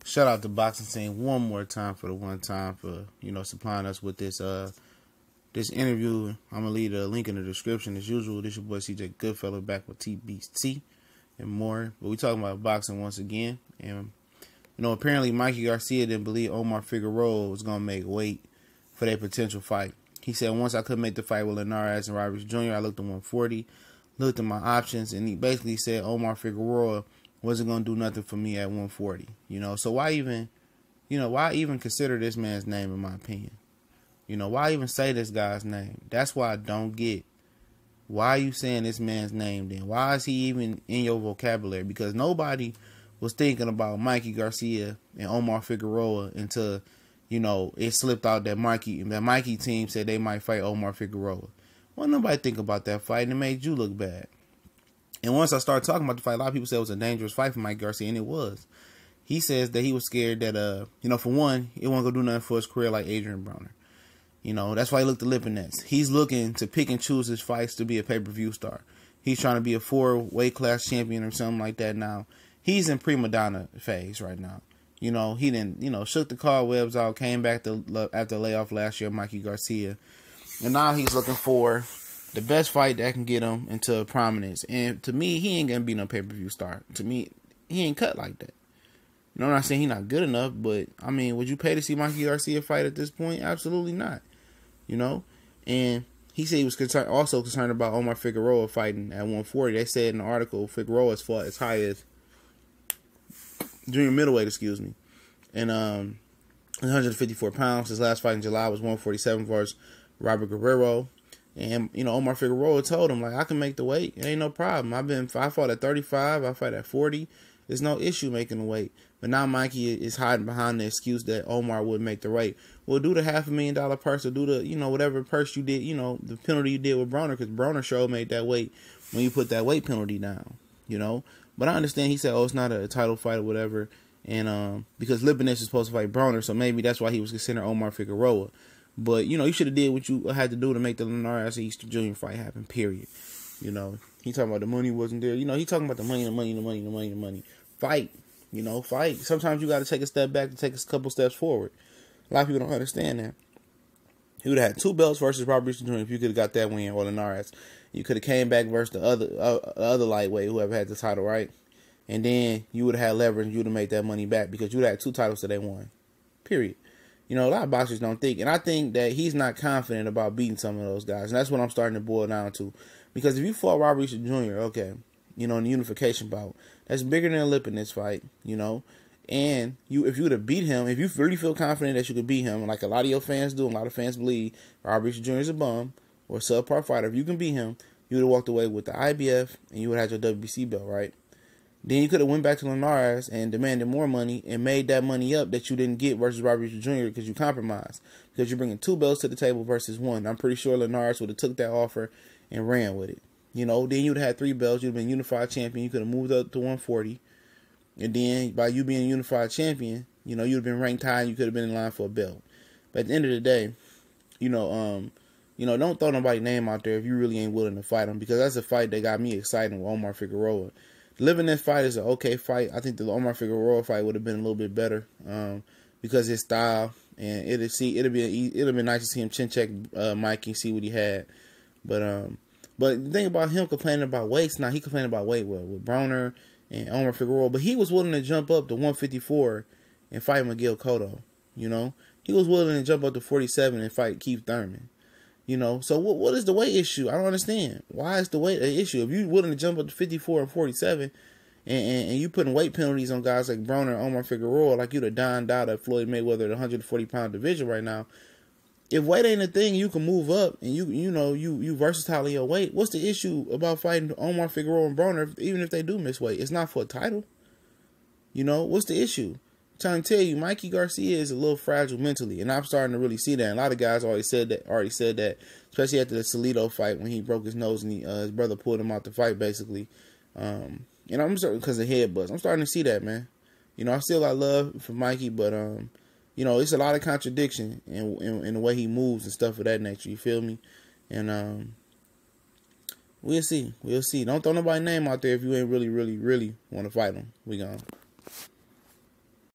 Shout out to Boxing Scene one more time for the one time for, supplying us with this this interview. I'm gonna leave the link in the description as usual. This your boy CJ Goodfellow back with TBT and more. But we talking about boxing once again. And apparently Mikey Garcia didn't believe Omar Figueroa was gonna make weight for their potential fight. He said, once I couldn't make the fight with Linares and Roberts Jr., I looked at 140, looked at my options, and he basically said Omar Figueroa wasn't going to do nothing for me at 140. So why even consider this man's name, in my opinion? Why even say this guy's name? That's why I don't get. Why are you saying this man's name then? Why is he even in your vocabulary? Because nobody was thinking about Mikey Garcia and Omar Figueroa until, it slipped out that Mikey team said they might fight Omar Figueroa. Well, nobody think about that fight, and it made you look bad. And once I started talking about the fight, a lot of people said it was a dangerous fight for Mike Garcia, and it was. He says that he was scared that, for one, it wasn't going to do nothing for his career like Adrian Broner. That's why he looked at Lipinets. He's looking to pick and choose his fights to be a pay-per-view star. He's trying to be a 4-weight class champion or something like that now. He's in prima donna phase right now. He didn't, shook the cobwebs out, came back after the layoff last year, Mikey Garcia. And now he's looking for the best fight that can get him into prominence. And to me, he ain't going to be no pay-per-view star. To me, he ain't cut like that. I'm not saying he's not good enough, but, would you pay to see Mikey Garcia fight at this point? Absolutely not. And he said he was also concerned about Omar Figueroa fighting at 140. They said in the article, Figueroa's fought as high as junior middleweight, and 154 pounds. His last fight in July was 147 versus Robert Guerrero. And, Omar Figueroa told him, I can make the weight. It ain't no problem. I fought at 35. I fight at 40. There's no issue making the weight. But now Mikey is hiding behind the excuse that Omar would make the weight. Well, do the $500,000 purse or do the, whatever purse you did, the penalty you did with Broner, because Broner sure made that weight when you put that weight penalty down, But I understand he said, it's not a title fight or whatever. And because Lipinets is supposed to fight Broner, so maybe that's why he was considering Omar Figueroa. But, you should have did what you had to do to make the Linares Easter Jr. fight happen, period. He talking about the money wasn't there. He talking about the money. Fight. Fight. Sometimes you got to take a step back to take a couple steps forward. A lot of people don't understand that. He would have had 2 belts versus Robert Jr. if you could have got that win or Linares. You could have came back versus the other lightweight, whoever had the title, right? And then you would have had leverage and you would have made that money back because you would have had 2 titles that they won. Period. A lot of boxers don't think. And I think that he's not confident about beating some of those guys. And that's what I'm starting to boil down to. Because if you fought Robert Jr., okay, in the unification bout, that's bigger than a Lipinets fight, And if you would have beat him, if you really feel confident that you could beat him, like a lot of your fans do, and a lot of fans believe Robert Jr. is a bum or a subpar fighter, if you can beat him, you would have walked away with the IBF and you would have had your WBC belt, right? Then you could have went back to Linares and demanded more money and made that money up that you didn't get versus Robert Jr. because you compromised. Because you're bringing 2 belts to the table versus 1. I'm pretty sure Linares would have took that offer and ran with it. Then you would have had 3 belts. You'd have been unified champion. You could have moved up to 140. And then by you being unified champion, you'd have been ranked high and you could have been in line for a belt. But at the end of the day, don't throw nobody's name out there if you really ain't willing to fight him, because that's a fight that got me excited with Omar Figueroa. Living this fight is an okay fight. I think the Omar Figueroa fight would have been a little bit better because his style, and it'd been nice to see him chin check Mikey and see what he had. But the thing about him complaining about weights, now he complained about weight with Broner and Omar Figueroa, but he was willing to jump up to 154 and fight Miguel Cotto. He was willing to jump up to 47 and fight Keith Thurman. So what is the weight issue? I don't understand. Why is the weight an issue? If you're willing to jump up to 54 and 47, and you putting weight penalties on guys like Broner and Omar Figueroa, like you the Don Dada, Floyd Mayweather, the 140-pound division right now. If weight ain't a thing, you can move up and you versatile in your weight. What's the issue about fighting Omar Figueroa and Broner, even if they do miss weight? It's not for a title. What's the issue? I'm trying to tell you, Mikey Garcia is a little fragile mentally, and I'm starting to really see that. And a lot of guys already said that, especially after the Salido fight when he broke his nose and his brother pulled him out the fight, basically. And I'm starting because of headbutts. I'm starting to see that, man. I still got love for Mikey, but it's a lot of contradiction in the way he moves and stuff of that nature. You feel me? And we'll see. Don't throw nobody's name out there if you ain't really, really, really want to fight him. We gone.